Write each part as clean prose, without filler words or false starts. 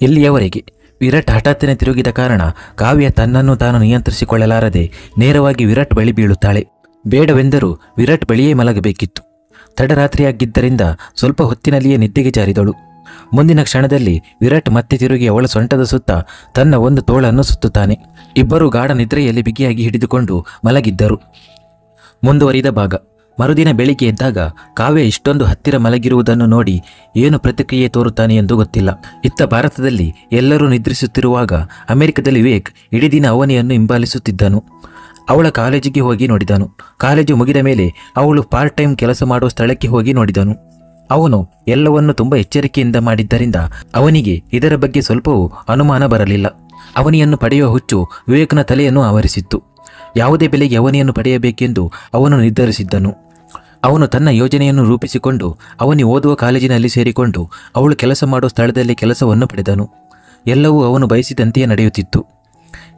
ಇಲ್ಲಿಯವರೆಗೆ ವಿರಾಟ್ ಹಠಾತ್ತನೆ ತಿರುಗಿದ ಕಾರಣ ಕಾವ್ಯ ತನ್ನನ್ನು ತಾನು ನಿಯಂತ್ರಿಸಿಕೊಳ್ಳಲಾರದೆ ನೇರವಾಗಿ ವಿರಾಟ್ ಬಳಿ ಬೀಳುತ್ತಾಳೆ. ಬೇಡವೆಂದರೂ ವಿರಾಟ್ ಬಳಿಯೇ ಮಲಗಬೇಕಿತ್ತು. ತಡರಾತ್ರಿಯಾಗಿದ್ದರಿಂದ ಸ್ವಲ್ಪ ಹೊತ್ತಿನಲ್ಲಿಯೇ ನಿದ್ದೆಗೆ ಜಾರಿದಳು. ಮುಂದಿನ ಕ್ಷಣದಲ್ಲಿ ವಿರಾಟ್ ಮತ್ತೆ ತಿರುಗಿ ಅವಳ ಸೊಂಟದ ಸುತ್ತ ತನ್ನ ಒಂದು ತೋಳನ್ನು ಸುತ್ತುತ್ತಾನೆ. ಇಬ್ಬರೂ ಗಾಢ ನಿದ್ರೆಯಲ್ಲಿ ಬಿಗಿಯಾಗಿ ಹಿಡಿದುಕೊಂಡು ಮಲಗಿದ್ದರು. ಮುಂದುವರಿದ ಭಾಗ. ಮರುದಿನ ಬೆಳಿಗ್ಗೆ ಎದ್ದಾಗ ಕಾವ್ಯ ಇಷ್ಟೊಂದು ಹತ್ತಿರ ಮಲಗಿರುವುದನ್ನು ನೋಡಿ ಏನು ಪ್ರತಿಕ್ರಿಯೆ ತೋರುತ್ತಾನೆ ಎಂದು ಗೊತ್ತಿಲ್ಲ. ಇತ್ತ ಭಾರತದಲ್ಲಿ ಎಲ್ಲರೂ ನಿದ್ರಿಸುತ್ತಿರುವಾಗ ಅಮೆರಿಕದಲ್ಲಿ ವಿವೇಕ್ ಇಡೀ ದಿನ ಅವನಿಯನ್ನು ಹಿಂಬಾಲಿಸುತ್ತಿದ್ದನು. ಅವಳ ಕಾಲೇಜಿಗೆ ಹೋಗಿ ನೋಡಿದನು. ಕಾಲೇಜು ಮುಗಿದ ಮೇಲೆ ಅವಳು ಪಾರ್ಟ್ ಟೈಮ್ ಕೆಲಸ ಮಾಡುವ ಸ್ಥಳಕ್ಕೆ ಹೋಗಿ ನೋಡಿದನು. ಅವನು ಎಲ್ಲವನ್ನು ತುಂಬ ಎಚ್ಚರಿಕೆಯಿಂದ ಮಾಡಿದ್ದರಿಂದ ಅವನಿಗೆ ಇದರ ಬಗ್ಗೆ ಸ್ವಲ್ಪವೂ ಅನುಮಾನ ಬರಲಿಲ್ಲ. ಅವನಿಯನ್ನು ಪಡೆಯುವ ಹುಚ್ಚು ವಿವೇಕ್ನ ತಲೆಯನ್ನು ಆವರಿಸಿತ್ತು. ಯಾವುದೇ ಬೆಲೆಗೆ ಅವನಿಯನ್ನು ಪಡೆಯಬೇಕೆಂದು ಅವನು ನಿರ್ಧರಿಸಿದ್ದನು. ಅವನು ತನ್ನ ಯೋಜನೆಯನ್ನು ರೂಪಿಸಿಕೊಂಡು ಅವನಿ ಓದುವ ಕಾಲೇಜಿನಲ್ಲಿ ಸೇರಿಕೊಂಡು ಅವಳು ಕೆಲಸ ಮಾಡುವ ಸ್ಥಳದಲ್ಲಿ ಕೆಲಸವನ್ನು ಪಡೆದನು. ಎಲ್ಲವೂ ಅವನು ಬಯಸಿದಂತೆಯೇ ನಡೆಯುತ್ತಿತ್ತು.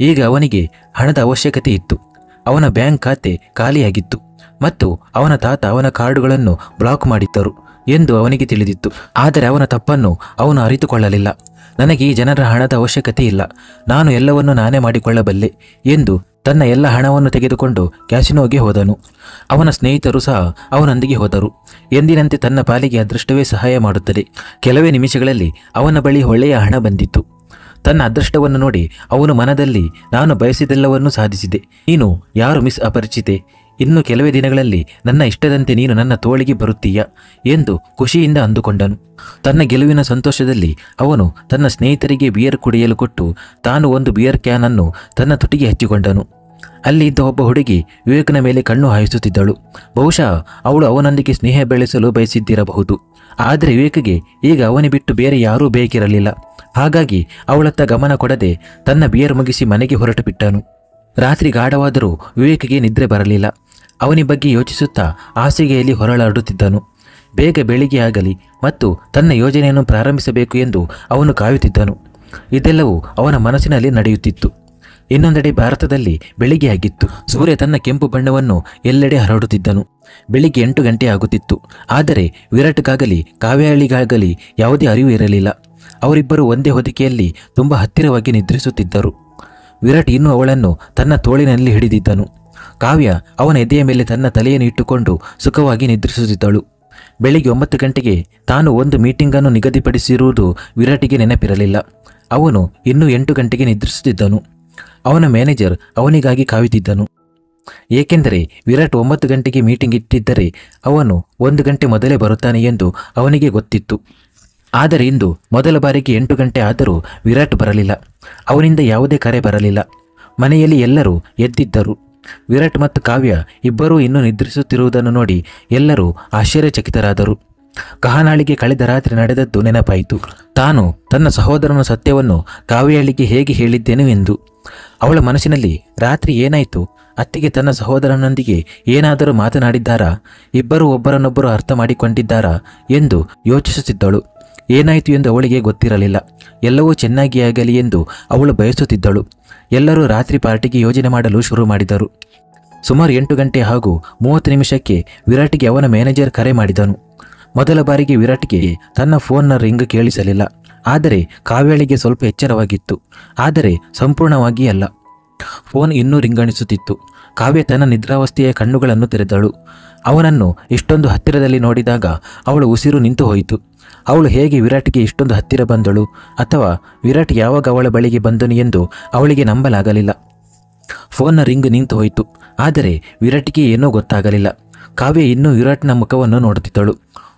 ಈಗ ಅವನಿಗೆ ಹಣದ ಅವಶ್ಯಕತೆ ಇತ್ತು. ಅವನ ಬ್ಯಾಂಕ್ ಖಾತೆ ಖಾಲಿಯಾಗಿತ್ತು ಮತ್ತು ಅವನ ತಾತ ಅವನ ಕಾರ್ಡುಗಳನ್ನು ಬ್ಲಾಕ್ ಮಾಡಿದ್ದರು ಎಂದು ಅವನಿಗೆ ತಿಳಿದಿತ್ತು. ಆದರೆ ಅವನ ತಪ್ಪನ್ನು ಅವನು ಅರಿತುಕೊಳ್ಳಲಿಲ್ಲ. ನನಗೆ ಈ ಜನರ ಹಣದ ಅವಶ್ಯಕತೆ ಇಲ್ಲ, ನಾನು ಎಲ್ಲವನ್ನು ನಾನೇ ಮಾಡಿಕೊಳ್ಳಬಲ್ಲೆ ಎಂದು ತನ್ನ ಎಲ್ಲ ಹಣವನ್ನು ತೆಗೆದುಕೊಂಡು ಕ್ಯಾಸಿನೋಗೆ ಹೋದನು. ಅವನ ಸ್ನೇಹಿತರು ಸಹ ಅವನೊಂದಿಗೆ ಹೋದರು. ಎಂದಿನಂತೆ ತನ್ನ ಪಾಲಿಗೆ ಅದೃಷ್ಟವೇ ಸಹಾಯ ಮಾಡುತ್ತದೆ. ಕೆಲವೇ ನಿಮಿಷಗಳಲ್ಲಿ ಅವನ ಬಳಿ ಒಳ್ಳೆಯ ಹಣ ಬಂದಿತ್ತು. ತನ್ನ ಅದೃಷ್ಟವನ್ನು ನೋಡಿ ಅವನು ಮನದಲ್ಲಿ ನಾನು ಬಯಸಿದೆಲ್ಲವನ್ನೂ ಸಾಧಿಸಿದೆ, ನೀನು ಯಾರು ಮಿಸ್ ಅಪರಿಚಿತೆ, ಇನ್ನು ಕೆಲವೇ ದಿನಗಳಲ್ಲಿ ನನ್ನ ಇಷ್ಟದಂತೆ ನೀನು ನನ್ನ ತೋಳಿಗೆ ಬರುತ್ತೀಯ ಎಂದು ಖುಷಿಯಿಂದ ಅಂದುಕೊಂಡನು. ತನ್ನ ಗೆಲುವಿನ ಸಂತೋಷದಲ್ಲಿ ಅವನು ತನ್ನ ಸ್ನೇಹಿತರಿಗೆ ಬಿಯರ್ ಕುಡಿಯಲು ಕೊಟ್ಟು ತಾನು ಒಂದು ಬಿಯರ್ ಕ್ಯಾನ್ ಅನ್ನು ತನ್ನ ತುಟಿಗೆ ಹಚ್ಚಿಕೊಂಡನು. ಅಲ್ಲಿ ಇದ್ದ ಒಬ್ಬ ಹುಡುಗಿ ವಿವೇಕನ ಮೇಲೆ ಕಣ್ಣು ಹಾಯಿಸುತ್ತಿದ್ದಳು. ಬಹುಶಃ ಅವಳು ಅವನೊಂದಿಗೆ ಸ್ನೇಹ ಬೆಳೆಸಲು ಬಯಸಿದ್ದಿರಬಹುದು. ಆದರೆ ವಿವೇಕ್ಗೆ ಈಗ ಅವನಿ ಬಿಟ್ಟು ಬೇರೆ ಯಾರೂ ಬೇಕಿರಲಿಲ್ಲ. ಹಾಗಾಗಿ ಅವಳತ್ತ ಗಮನ ಕೊಡದೆ ತನ್ನ ಬಿಯರ್ ಮುಗಿಸಿ ಮನೆಗೆ ಹೊರಟು ಬಿಟ್ಟನು. ರಾತ್ರಿ ಗಾಢವಾದರೂ ವಿವೇಕ್ಗೆ ನಿದ್ರೆ ಬರಲಿಲ್ಲ. ಅವನಿ ಬಗ್ಗೆ ಯೋಚಿಸುತ್ತಾ ಹಾಸಿಗೆಯಲ್ಲಿ ಹೊರಳಾಡುತ್ತಿದ್ದನು. ಬೇಗ ಬೆಳಿಗ್ಗೆ ಆಗಲಿ ಮತ್ತು ತನ್ನ ಯೋಜನೆಯನ್ನು ಪ್ರಾರಂಭಿಸಬೇಕು ಎಂದು ಅವನು ಕಾಯುತ್ತಿದ್ದನು. ಇದೆಲ್ಲವೂ ಅವನ ಮನಸ್ಸಿನಲ್ಲಿ ನಡೆಯುತ್ತಿತ್ತು. ಇನ್ನೊಂದೆಡೆ ಭಾರತದಲ್ಲಿ ಬೆಳಿಗ್ಗೆ ಆಗಿತ್ತು. ಸೂರ್ಯ ತನ್ನ ಕೆಂಪು ಬಣ್ಣವನ್ನು ಎಲ್ಲೆಡೆ ಹರಡುತ್ತಿದ್ದನು. ಬೆಳಿಗ್ಗೆ 8 ಗಂಟೆ ಆಗುತ್ತಿತ್ತು. ಆದರೆ ವಿರಾಟ್ಗಾಗಲಿ ಕಾವ್ಯಾಳಿಗಾಗಲಿ ಯಾವುದೇ ಅರಿವು ಇರಲಿಲ್ಲ. ಅವರಿಬ್ಬರು ಒಂದೇ ಹೊದಿಕೆಯಲ್ಲಿ ತುಂಬ ಹತ್ತಿರವಾಗಿ ನಿದ್ರಿಸುತ್ತಿದ್ದರು. ವಿರಾಟ್ ಇನ್ನೂ ಅವಳನ್ನು ತನ್ನ ತೋಳಿನಲ್ಲಿ ಹಿಡಿದಿದ್ದನು. ಕಾವ್ಯ ಅವನ ಎದೆಯ ಮೇಲೆ ತನ್ನ ತಲೆಯನ್ನು ಇಟ್ಟುಕೊಂಡು ಸುಖವಾಗಿ ನಿದ್ರಿಸುತ್ತಿದ್ದಳು. ಬೆಳಿಗ್ಗೆ 9 ಗಂಟೆಗೆ ತಾನು ಒಂದು ಮೀಟಿಂಗನ್ನು ನಿಗದಿಪಡಿಸಿರುವುದು ವಿರಾಟಿಗೆ ನೆನಪಿರಲಿಲ್ಲ. ಅವನು ಇನ್ನೂ 8 ಗಂಟೆಗೆ ನಿದ್ರಿಸುತ್ತಿದ್ದನು. ಅವನ ಮ್ಯಾನೇಜರ್ ಅವನಿಗಾಗಿ ಕಾಯುತ್ತಿದ್ದನು. ಏಕೆಂದರೆ ವಿರಾಟ್ 9 ಗಂಟೆಗೆ ಮೀಟಿಂಗ್ ಇಟ್ಟಿದ್ದರೆ ಅವನು 1 ಗಂಟೆ ಮೊದಲೇ ಬರುತ್ತಾನೆ ಎಂದು ಅವನಿಗೆ ಗೊತ್ತಿತ್ತು. ಆದರೆ ಇಂದು ಮೊದಲ ಬಾರಿಗೆ 8 ಗಂಟೆ ಆದರೂ ವಿರಾಟ್ ಬರಲಿಲ್ಲ. ಅವನಿಂದ ಯಾವುದೇ ಕರೆ ಬರಲಿಲ್ಲ. ಮನೆಯಲ್ಲಿ ಎಲ್ಲರೂ ಎದ್ದಿದ್ದರು. ವಿರಾಟ್ ಮತ್ತು ಕಾವ್ಯ ಇಬ್ಬರೂ ಇನ್ನೂ ನಿದ್ರಿಸುತ್ತಿರುವುದನ್ನು ನೋಡಿ ಎಲ್ಲರೂ ಆಶ್ಚರ್ಯಚಕಿತರಾದರು. ಕಹಾನಾಳಿಗೆ ಕಳೆದ ರಾತ್ರಿ ನಡೆದದ್ದು ನೆನಪಾಯಿತು. ತಾನು ತನ್ನ ಸಹೋದರನ ಸತ್ಯವನ್ನು ಕಾವ್ಯಾಳಿಗೆ ಹೇಗೆ ಹೇಳಿದ್ದೇನು ಎಂದು. ಅವಳ ಮನಸ್ಸಿನಲ್ಲಿ ರಾತ್ರಿ ಏನಾಯಿತು, ಅತ್ತಿಗೆ ತನ್ನ ಸಹೋದರನೊಂದಿಗೆ ಏನಾದರೂ ಮಾತನಾಡಿದ್ದಾರಾ, ಇಬ್ಬರೂ ಒಬ್ಬರನ್ನೊಬ್ಬರು ಅರ್ಥ ಮಾಡಿಕೊಂಡಿದ್ದಾರಾ ಎಂದು ಯೋಚಿಸುತ್ತಿದ್ದಳು. ಏನಾಯಿತು ಎಂದು ಅವಳಿಗೆ ಗೊತ್ತಿರಲಿಲ್ಲ. ಎಲ್ಲವೂ ಚೆನ್ನಾಗಿ ಆಗಲಿ ಎಂದು ಅವಳು ಬಯಸುತ್ತಿದ್ದಳು. ಎಲ್ಲರೂ ರಾತ್ರಿ ಪಾರ್ಟಿಗೆ ಯೋಜನೆ ಮಾಡಲು ಶುರು ಮಾಡಿದರು. ಸುಮಾರು 8 ಗಂಟೆ ಹಾಗೂ 30 ನಿಮಿಷಕ್ಕೆ ವಿರಾಟ್ಗೆ ಅವನ ಮ್ಯಾನೇಜರ್ ಕರೆ ಮಾಡಿದನು. ಮೊದಲ ಬಾರಿಗೆ ವಿರಾಟ್ಗೆ ತನ್ನ ಫೋನ್ನ ರಿಂಗ್ ಕೇಳಿಸಲಿಲ್ಲ. ಆದರೆ ಕಾವ್ಯಾಳಿಗೆ ಸ್ವಲ್ಪ ಎಚ್ಚರವಾಗಿತ್ತು, ಆದರೆ ಸಂಪೂರ್ಣವಾಗಿ ಅಲ್ಲ. ಫೋನ್ ಇನ್ನೂ ರಿಂಗಣಿಸುತ್ತಿತ್ತು. ಕಾವ್ಯ ತನ್ನ ನಿದ್ರಾವಸ್ಥೆಯ ಕಣ್ಣುಗಳನ್ನು ತೆರೆದಳು. ಅವನನ್ನು ಇಷ್ಟೊಂದು ಹತ್ತಿರದಲ್ಲಿ ನೋಡಿದಾಗ ಅವಳ ಉಸಿರು ನಿಂತು ಹೋಯಿತು. ಅವಳು ಹೇಗೆ ವಿರಾಟ್ಗೆ ಇಷ್ಟೊಂದು ಹತ್ತಿರ ಬಂದಳು, ಅಥವಾ ವಿರಾಟ್ ಯಾವಾಗ ಅವಳ ಬಳಿಗೆ ಬಂದನು ಎಂದು ಅವಳಿಗೆ ನಂಬಲಾಗಲಿಲ್ಲ. ಫೋನ್ನ ರಿಂಗ್ ನಿಂತು ಹೋಯಿತು. ಆದರೆ ವಿರಾಟ್ಗೆ ಏನೂ ಗೊತ್ತಾಗಲಿಲ್ಲ. ಕಾವ್ಯ ಇನ್ನೂ ವಿರಾಟ್ನ ಮುಖವನ್ನು ನೋಡುತ್ತಿದ್ದಳು.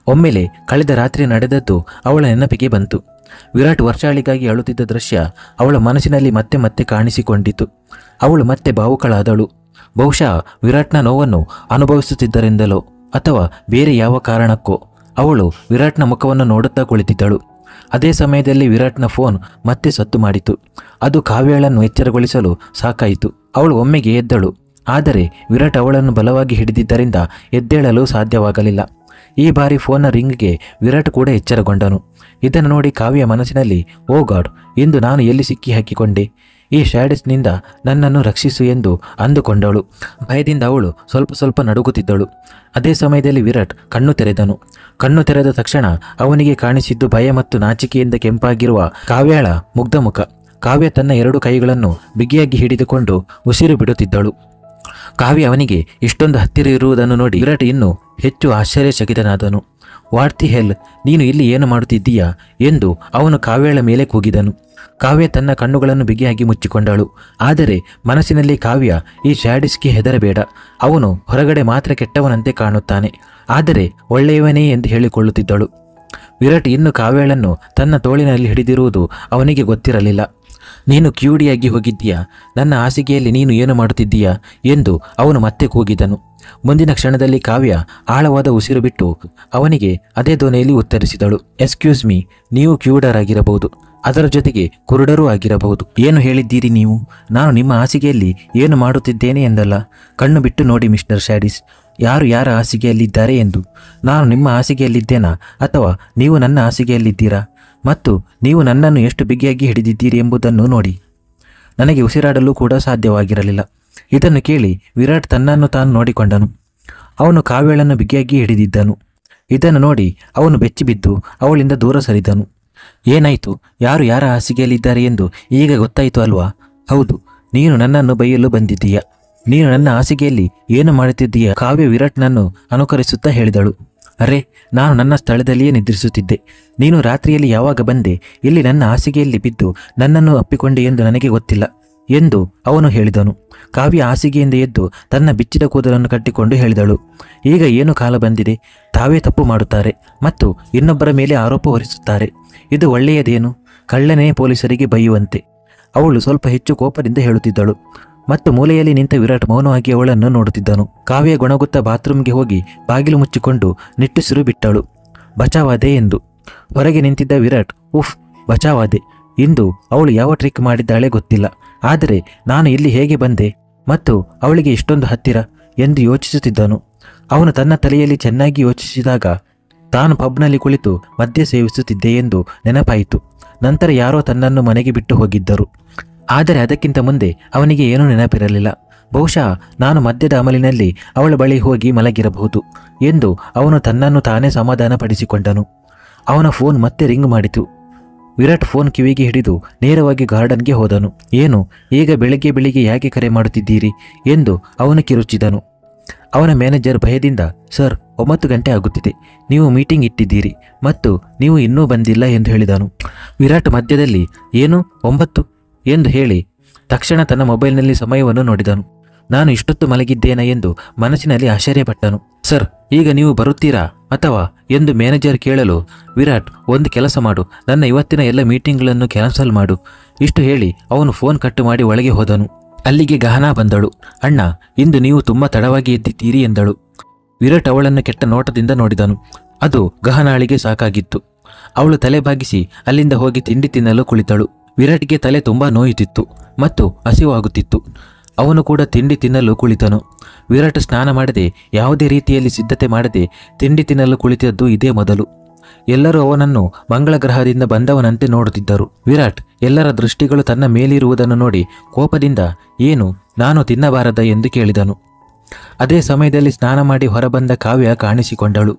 ಒಮ್ಮೆಲೆ ಕಳೆದ ರಾತ್ರಿ ನಡೆದದ್ದು ಅವಳ ನೆನಪಿಗೆ ಬಂತು. ವಿರಾಟ್ ವರ್ಷಾಳಿಗಾಗಿ ಅಳುತ್ತಿದ್ದ ದೃಶ್ಯ ಅವಳ ಮನಸ್ಸಿನಲ್ಲಿ ಮತ್ತೆ ಮತ್ತೆ ಕಾಣಿಸಿಕೊಂಡಿತು. ಅವಳು ಮತ್ತೆ ಭಾವುಕಳಾದಳು. ಬಹುಶಃ ವಿರಾಟ್ನ ನೋವನ್ನು ಅನುಭವಿಸುತ್ತಿದ್ದರಿಂದಲೋ ಅಥವಾ ಬೇರೆ ಯಾವ ಕಾರಣಕ್ಕೋ ಅವಳು ವಿರಾಟ್ನ ಮುಖವನ್ನು ನೋಡುತ್ತಾ ಕುಳಿತಿದ್ದಳು. ಅದೇ ಸಮಯದಲ್ಲಿ ವಿರಾಟ್ನ ಫೋನ್ ಮತ್ತೆ ಸದ್ದು ಮಾಡಿತು. ಅದು ಕಾವ್ಯಳನ್ನು ಎಚ್ಚರಗೊಳಿಸಲು ಸಾಕಾಯಿತು. ಅವಳು ಒಮ್ಮೆಗೆ ಎದ್ದಳು. ಆದರೆ ವಿರಾಟ್ ಅವಳನ್ನು ಬಲವಾಗಿ ಹಿಡಿದಿದ್ದರಿಂದ ಎದ್ದೇಳಲು ಸಾಧ್ಯವಾಗಲಿಲ್ಲ. ಈ ಬಾರಿ ಫೋನ್ನ ರಿಂಗ್ಗೆ ವಿರಾಟ್ ಕೂಡ ಎಚ್ಚರಗೊಂಡನು. ಇದನ್ನು ನೋಡಿ ಕಾವ್ಯ ಮನಸ್ಸಿನಲ್ಲಿ, ಓ ಗಾಡ್, ಇಂದು ನಾನು ಎಲ್ಲಿ ಸಿಕ್ಕಿ ಹಾಕಿಕೊಂಡೆ, ಈ ಶ್ಯಾಡಿಸ್ನಿಂದ ನನ್ನನ್ನು ರಕ್ಷಿಸು ಎಂದು ಅಂದುಕೊಂಡಳು. ಭಯದಿಂದ ಅವಳು ಸ್ವಲ್ಪ ಸ್ವಲ್ಪ ನಡುಗುತ್ತಿದ್ದಳು. ಅದೇ ಸಮಯದಲ್ಲಿ ವಿರಾಟ್ ಕಣ್ಣು ತೆರೆದನು. ಕಣ್ಣು ತೆರೆದ ತಕ್ಷಣ ಅವನಿಗೆ ಕಾಣಿಸಿದ್ದು ಭಯ ಮತ್ತು ನಾಚಿಕೆಯಿಂದ ಕೆಂಪಾಗಿರುವ ಕಾವ್ಯಾಳ ಮುಗ್ಧ ಮುಖ. ಕಾವ್ಯ ತನ್ನ 2 ಕೈಗಳನ್ನು ಬಿಗಿಯಾಗಿ ಹಿಡಿದುಕೊಂಡು ಉಸಿರು ಬಿಡುತ್ತಿದ್ದಳು. ಕಾವ್ಯ ಅವನಿಗೆ ಇಷ್ಟೊಂದು ಹತ್ತಿರ ಇರುವುದನ್ನು ನೋಡಿ ವಿರಾಟ್ ಇನ್ನೂ ಹೆಚ್ಚು ಆಶ್ಚರ್ಯಚಕಿತನಾದನು. ವಾಟ್ ದಿ ಹೆಲ್, ನೀನು ಇಲ್ಲಿ ಏನು ಮಾಡುತ್ತಿದ್ದೀಯಾ ಎಂದು ಅವನು ಕಾವ್ಯಳ ಮೇಲೆ ಕೂಗಿದನು. ಕಾವ್ಯ ತನ್ನ ಕಣ್ಣುಗಳನ್ನು ಬಿಗಿಯಾಗಿ ಮುಚ್ಚಿಕೊಂಡಳು. ಆದರೆ ಮನಸ್ಸಿನಲ್ಲಿ ಕಾವ್ಯ ಈ ಶ್ಯಾಡಿಸ್ಗೆ ಹೆದರಬೇಡ, ಅವನು ಹೊರಗಡೆ ಮಾತ್ರ ಕೆಟ್ಟವನಂತೆ ಕಾಣುತ್ತಾನೆ, ಆದರೆ ಒಳ್ಳೆಯವನೇ ಎಂದು ಹೇಳಿಕೊಳ್ಳುತ್ತಿದ್ದಳು. ವಿರಾಟ್ ಇನ್ನು ಕಾವ್ಯಳನ್ನು ತನ್ನ ತೋಳಿನಲ್ಲಿ ಹಿಡಿದಿರುವುದು ಅವನಿಗೆ ಗೊತ್ತಿರಲಿಲ್ಲ. ನೀನು ಕ್ಯೂಡಿಯಾಗಿ ಹೋಗಿದ್ದೀಯಾ, ನನ್ನ ಹಾಸಿಗೆಯಲ್ಲಿ ನೀನು ಏನು ಮಾಡುತ್ತಿದ್ದೀಯಾ ಎಂದು ಅವನು ಮತ್ತೆ ಕೂಗಿದನು. ಮುಂದಿನ ಕ್ಷಣದಲ್ಲಿ ಕಾವ್ಯ ಆಳವಾದ ಉಸಿರು ಬಿಟ್ಟು ಅವನಿಗೆ ಅದೇ ಧ್ವನಿಯಲ್ಲಿ ಉತ್ತರಿಸಿದಳು. ಎಕ್ಸ್ಕ್ಯೂಸ್ ಮೀ, ನೀವು ಕ್ಯೂಡರ್ ಆಗಿರಬಹುದು, ಅದರ ಜೊತೆಗೆ ಕುರುಡರೂ ಆಗಿರಬಹುದು. ಏನು ಹೇಳಿದ್ದೀರಿ ನೀವು? ನಾನು ನಿಮ್ಮ ಹಾಸಿಗೆಯಲ್ಲಿ ಏನು ಮಾಡುತ್ತಿದ್ದೇನೆ ಎಂದಲ್ಲ. ಕಣ್ಣು ಬಿಟ್ಟು ನೋಡಿ ಮಿಸ್ಟರ್ ಶ್ಯಾಡಿಸ್, ಯಾರು ಯಾರ ಹಾಸಿಗೆಯಲ್ಲಿದ್ದಾರೆ ಎಂದು. ನಾನು ನಿಮ್ಮ ಹಾಸಿಗೆಯಲ್ಲಿದ್ದೇನಾ ಅಥವಾ ನೀವು ನನ್ನ ಹಾಸಿಗೆಯಲ್ಲಿದ್ದೀರಾ? ಮತ್ತು ನೀವು ನನ್ನನ್ನು ಎಷ್ಟು ಬಿಗಿಯಾಗಿ ಹಿಡಿದಿದ್ದೀರಿ ಎಂಬುದನ್ನು ನೋಡಿ. ನನಗೆ ಉಸಿರಾಡಲು ಕೂಡ ಸಾಧ್ಯವಾಗಿರಲಿಲ್ಲ. ಇದನ್ನು ಕೇಳಿ ವಿರಾಟ್ ತನ್ನನ್ನು ತಾನು ನೋಡಿಕೊಂಡನು. ಅವನು ಕಾವ್ಯಳನ್ನು ಬಿಗಿಯಾಗಿ ಹಿಡಿದಿದ್ದನು. ಇದನ್ನು ನೋಡಿ ಅವನು ಬೆಚ್ಚಿಬಿದ್ದು ಅವಳಿಂದ ದೂರ ಸರಿದನು. ಏನಾಯಿತು? ಯಾರು ಯಾರ ಹಾಸಿಗೆಯಲ್ಲಿದ್ದಾರೆ ಎಂದು ಈಗ ಗೊತ್ತಾಯಿತು ಅಲ್ವಾ? ಹೌದು, ನೀನು ನನ್ನನ್ನು ಬೈಯಲು ಬಂದಿದ್ದೀಯಾ. ನೀನು ನನ್ನ ಹಾಸಿಗೆಯಲ್ಲಿ ಏನು ಮಾಡುತ್ತಿದ್ದೀಯಾ? ಕಾವ್ಯ ವಿರಾಟ್ನನ್ನು ಅನುಕರಿಸುತ್ತಾ ಹೇಳಿದಳು. ಅರೆ, ನಾನು ನನ್ನ ಸ್ಥಳದಲ್ಲಿಯೇ ನಿದ್ರಿಸುತ್ತಿದ್ದೆ. ನೀನು ರಾತ್ರಿಯಲ್ಲಿ ಯಾವಾಗ ಬಂದೆ? ಇಲ್ಲಿ ನನ್ನ ಹಾಸಿಗೆಯಲ್ಲಿ ಬಿದ್ದು ನನ್ನನ್ನು ಅಪ್ಪಿಕೊಂಡೆ ಎಂದು ನನಗೆ ಗೊತ್ತಿಲ್ಲ ಎಂದು ಅವನು ಹೇಳಿದನು. ಕಾವ್ಯ ಹಾಸಿಗೆಯಿಂದ ಎದ್ದು ತನ್ನ ಬಿಚ್ಚಿದ ಕೂದಲನ್ನು ಕಟ್ಟಿಕೊಂಡು ಹೇಳಿದಳು. ಈಗ ಏನು ಕಾಲ ಬಂದಿದೆ? ತಾವೇ ತಪ್ಪು ಮಾಡುತ್ತಾರೆ ಮತ್ತು ಇನ್ನೊಬ್ಬರ ಮೇಲೆ ಆರೋಪ ಹೊರಿಸುತ್ತಾರೆ. ಇದು ಒಳ್ಳೆಯದೇನು? ಕಳ್ಳನೇ ಪೊಲೀಸರಿಗೆ ಬೈಯುವಂತೆ. ಅವಳು ಸ್ವಲ್ಪ ಹೆಚ್ಚು ಕೋಪದಿಂದ ಹೇಳುತ್ತಿದ್ದಳು ಮತ್ತು ಮೂಲೆಯಲ್ಲಿ ನಿಂತ ವಿರಾಟ್ ಮೌನವಾಗಿ ಅವಳನ್ನು ನೋಡುತ್ತಿದ್ದನು. ಕಾವ್ಯ ಗೊಣಗುತ್ತಾ ಬಾತ್ರೂಮ್ಗೆ ಹೋಗಿ ಬಾಗಿಲು ಮುಚ್ಚಿಕೊಂಡು ನಿಟ್ಟುಸಿರು ಬಿಟ್ಟಳು. ಬಚಾವಾದೆ ಎಂದು. ಹೊರಗೆ ನಿಂತಿದ್ದ ವಿರಾಟ್, ಉಫ್, ಬಚಾವಾದೆ. ಇಂದು ಅವಳು ಯಾವ ಟ್ರಿಕ್ ಮಾಡಿದ್ದಾಳೆ ಗೊತ್ತಿಲ್ಲ, ಆದರೆ ನಾನು ಇಲ್ಲಿ ಹೇಗೆ ಬಂದೆ ಮತ್ತು ಅವಳಿಗೆ ಇಷ್ಟೊಂದು ಹತ್ತಿರ ಎಂದು ಯೋಚಿಸುತ್ತಿದ್ದನು. ಅವನು ತನ್ನ ತಲೆಯಲ್ಲಿ ಚೆನ್ನಾಗಿ ಯೋಚಿಸಿದಾಗ ತಾನು ಪಬ್ನಲ್ಲಿ ಕುಳಿತು ಮದ್ಯ ಸೇವಿಸುತ್ತಿದ್ದೆ ಎಂದು ನೆನಪಾಯಿತು. ನಂತರ ಯಾರೋ ತನ್ನನ್ನು ಮನೆಗೆ ಬಿಟ್ಟು ಹೋಗಿದ್ದರು. ಆದರೆ ಅದಕ್ಕಿಂತ ಮುಂದೆ ಅವನಿಗೆ ಏನೂ ನೆನಪಿರಲಿಲ್ಲ. ಬಹುಶಃ ನಾನು ಮದ್ಯದ ಅಮಲಿನಲ್ಲಿ ಅವಳ ಬಳಿ ಹೋಗಿ ಮಲಗಿರಬಹುದು ಎಂದು ಅವನು ತನ್ನನ್ನು ತಾನೇ ಸಮಾಧಾನಪಡಿಸಿಕೊಂಡನು. ಅವನ ಫೋನ್ ಮತ್ತೆ ರಿಂಗ್ ಮಾಡಿತು. ವಿರಾಟ್ ಫೋನ್ ಕಿವಿಗೆ ಹಿಡಿದು ನೇರವಾಗಿ ಗಾರ್ಡನ್ಗೆ ಹೋದನು. ಏನು, ಈಗ ಬೆಳಿಗ್ಗೆ ಬೆಳಿಗ್ಗೆ ಯಾಕೆ ಕರೆ ಮಾಡುತ್ತಿದ್ದೀರಿ ಎಂದು ಅವನು ಕಿರುಚಿದನು. ಅವನ ಮ್ಯಾನೇಜರ್ ಭಯದಿಂದ, ಸರ್, 9 ಗಂಟೆ ಆಗುತ್ತಿದೆ, ನೀವು ಮೀಟಿಂಗ್ ಇಟ್ಟಿದ್ದೀರಿ ಮತ್ತು ನೀವು ಇನ್ನೂ ಬಂದಿಲ್ಲ ಎಂದು ಹೇಳಿದನು. ವಿರಾಟ್ ಮಧ್ಯದಲ್ಲಿ ಏನು 9 ಎಂದು ಹೇಳಿ ತಕ್ಷಣ ತನ್ನ ಮೊಬೈಲ್ನಲ್ಲಿ ಸಮಯವನ್ನು ನೋಡಿದನು. ನಾನು ಇಷ್ಟೊತ್ತು ಮಲಗಿದ್ದೇನೆ ಎಂದು ಮನಸ್ಸಿನಲ್ಲಿ ಆಶ್ಚರ್ಯಪಟ್ಟನು. ಸರ್, ಈಗ ನೀವು ಬರುತ್ತೀರಾ ಅಥವಾ ಎಂದು ಮ್ಯಾನೇಜರ್ ಕೇಳಲು ವಿರಾಟ್, ಒಂದು ಕೆಲಸ ಮಾಡು, ನನ್ನ ಇವತ್ತಿನ ಎಲ್ಲ ಮೀಟಿಂಗ್ಗಳನ್ನು ಕ್ಯಾನ್ಸಲ್ ಮಾಡು. ಇಷ್ಟು ಹೇಳಿ ಅವನು ಫೋನ್ ಕಟ್ಟು ಮಾಡಿ ಒಳಗೆ ಹೋದನು. ಅಲ್ಲಿಗೆ ಗಹನಾ ಬಂದಳು. ಅಣ್ಣ, ಇಂದು ನೀವು ತುಂಬ ತಡವಾಗಿ ಎದ್ದಿದ್ದೀರಿ ಎಂದಳು. ವಿರಾಟ್ ಅವಳನ್ನು ಕೆಟ್ಟ ನೋಟದಿಂದ ನೋಡಿದನು. ಅದು ಗಹನಾಳಿಗೆ ಸಾಕಾಗಿತ್ತು. ಅವಳು ತಲೆ ಬಾಗಿಸಿ ಅಲ್ಲಿಂದ ಹೋಗಿ ತಿಂಡಿ ತಿನ್ನಲು ಕುಳಿತಳು. ವಿರಾಟ್ಗೆ ತಲೆ ತುಂಬ ನೋಯುತ್ತಿತ್ತು ಮತ್ತು ಹಸಿವಾಗುತ್ತಿತ್ತು. ಅವನು ಕೂಡ ತಿಂಡಿ ತಿನ್ನಲು ಕುಳಿತನು. ವಿರಾಟ್ ಸ್ನಾನ ಮಾಡದೆ, ಯಾವುದೇ ರೀತಿಯಲ್ಲಿ ಸಿದ್ಧತೆ ಮಾಡದೆ ತಿಂಡಿ ತಿನ್ನಲು ಕುಳಿತದ್ದು ಇದೇ ಮೊದಲು. ಎಲ್ಲರೂ ಅವನನ್ನು ಮಂಗಳ ಗ್ರಹದಿಂದ ಬಂದವನಂತೆ ನೋಡುತ್ತಿದ್ದರು. ವಿರಾಟ್ ಎಲ್ಲರ ದೃಷ್ಟಿಗಳು ತನ್ನ ಮೇಲಿರುವುದನ್ನು ನೋಡಿ ಕೋಪದಿಂದ, ಏನು, ನಾನು ತಿನ್ನಬಾರದ ಎಂದು ಕೇಳಿದನು. ಅದೇ ಸಮಯದಲ್ಲಿ ಸ್ನಾನ ಮಾಡಿ ಹೊರಬಂದ ಕಾವ್ಯ ಕಾಣಿಸಿಕೊಂಡಳು.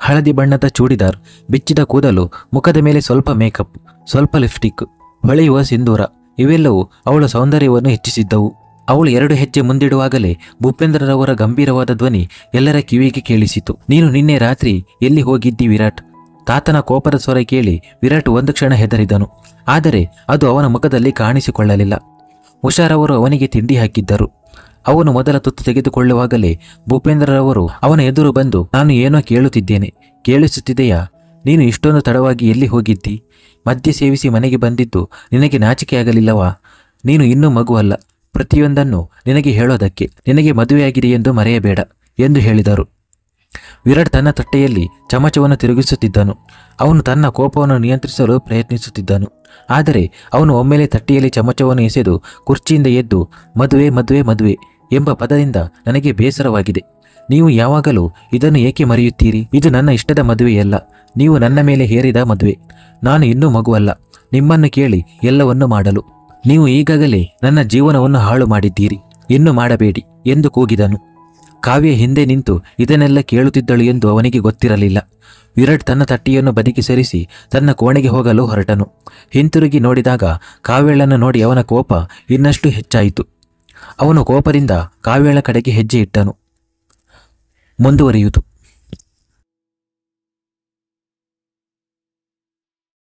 ಹಳದಿ ಬಣ್ಣದ ಚೂಡಿದಾರ್, ಬಿಚ್ಚಿದ ಕೂದಲು, ಮುಖದ ಮೇಲೆ ಸ್ವಲ್ಪ ಮೇಕಪ್, ಸ್ವಲ್ಪ ಲಿಪ್ಸ್ಟಿಕ್, ಹೊಳೆಯುವ ಸಿಂಧೂರ, ಇವೆಲ್ಲವೂ ಅವಳ ಸೌಂದರ್ಯವನ್ನು ಹೆಚ್ಚಿಸಿದ್ದವು. ಅವಳು 2 ಹೆಜ್ಜೆ ಮುಂದಿಡುವಾಗಲೇ ಭೂಪೇಂದ್ರರವರ ಗಂಭೀರವಾದ ಧ್ವನಿ ಎಲ್ಲರ ಕಿವಿಗೆ ಕೇಳಿಸಿತು. ನೀನು ನಿನ್ನೆ ರಾತ್ರಿ ಎಲ್ಲಿ ಹೋಗಿದ್ದಿ ವಿರಾಟ್? ತಾತನ ಕೋಪದ ಸ್ವರ ಕೇಳಿ ವಿರಾಟ್ ಒಂದು ಕ್ಷಣ ಹೆದರಿದನು. ಆದರೆ ಅದು ಅವನ ಮುಖದಲ್ಲಿ ಕಾಣಿಸಿಕೊಳ್ಳಲಿಲ್ಲ. ಹುಷಾರವರು ಅವನಿಗೆ ತಿಂಡಿ ಹಾಕಿದ್ದರು. ಅವನು ಮೊದಲ ತುತ್ತು ತೆಗೆದುಕೊಳ್ಳುವಾಗಲೇ ಭೂಪೇಂದ್ರರವರು ಅವನ ಎದುರು ಬಂದು, ನಾನು ಏನೋ ಕೇಳುತ್ತಿದ್ದೇನೆ, ಕೇಳಿಸುತ್ತಿದೆಯಾ? ನೀನು ಇಷ್ಟೊಂದು ತಡವಾಗಿ ಎಲ್ಲಿ ಹೋಗಿದ್ದಿ? ಮದ್ಯ ಸೇವಿಸಿ ಮನೆಗೆ ಬಂದಿದ್ದು ನಿನಗೆ ನಾಚಿಕೆಯಾಗಲಿಲ್ಲವಾ? ನೀನು ಇನ್ನೂ ಮಗುವಲ್ಲ, ಪ್ರತಿಯೊಂದನ್ನು ನಿನಗೆ ಹೇಳೋದಕ್ಕೆ. ನಿನಗೆ ಮದುವೆಯಾಗಿದೆ ಎಂದು ಮರೆಯಬೇಡ ಎಂದು ಹೇಳಿದರು. ವಿರಾಟ್ ತನ್ನ ತಟ್ಟೆಯಲ್ಲಿ ಚಮಚವನ್ನು ತಿರುಗಿಸುತ್ತಿದ್ದನು. ಅವನು ತನ್ನ ಕೋಪವನ್ನು ನಿಯಂತ್ರಿಸಲು ಪ್ರಯತ್ನಿಸುತ್ತಿದ್ದನು. ಆದರೆ ಅವನು ಒಮ್ಮೆಲೆ ತಟ್ಟೆಯಲ್ಲಿ ಚಮಚವನ್ನು ಎಸೆದು ಕುರ್ಚಿಯಿಂದ ಎದ್ದು, ಮದುವೆ ಮದುವೆ ಮದುವೆ ಎಂಬ ಪದದಿಂದ ನನಗೆ ಬೇಸರವಾಗಿದೆ. ನೀವು ಯಾವಾಗಲೂ ಇದನ್ನು ಏಕೆ ಮರೆಯುತ್ತೀರಿ? ಇದು ನನ್ನ ಇಷ್ಟದ ಮದುವೆಯಲ್ಲ, ನೀವು ನನ್ನ ಮೇಲೆ ಹೇರಿದ ಮದುವೆ. ನಾನು ಇನ್ನೂ ಮಗುವಲ್ಲ, ನಿಮ್ಮನ್ನು ಕೇಳಿ ಎಲ್ಲವನ್ನೂ ಮಾಡಲು. ನೀವು ಈಗಾಗಲೇ ನನ್ನ ಜೀವನವನ್ನು ಹಾಳು ಮಾಡಿದ್ದೀರಿ, ಇನ್ನು ಮಾಡಬೇಡಿ ಎಂದು ಕೂಗಿದನು. ಕಾವ್ಯ ಹಿಂದೆ ನಿಂತು ಇದನ್ನೆಲ್ಲ ಕೇಳುತ್ತಿದ್ದಳು ಎಂದು ಅವನಿಗೆ ಗೊತ್ತಿರಲಿಲ್ಲ. ವಿರಾಟ್ ತನ್ನ ತಟ್ಟಿಯನ್ನು ಬದಿಗೆ ಸರಿಸಿ ತನ್ನ ಕೋಣೆಗೆ ಹೋಗಲು ಹೊರಟನು. ಹಿಂತಿರುಗಿ ನೋಡಿದಾಗ ಕಾವ್ಯಳನ್ನು ನೋಡಿ ಅವನ ಕೋಪ ಇನ್ನಷ್ಟು ಹೆಚ್ಚಾಯಿತು. ಅವನು ಕೋಪದಿಂದ ಕಾವ್ಯಳ ಕಡೆಗೆ ಹೆಜ್ಜೆ ಇಟ್ಟನು. ಮುಂದುವರಿಯಿತು.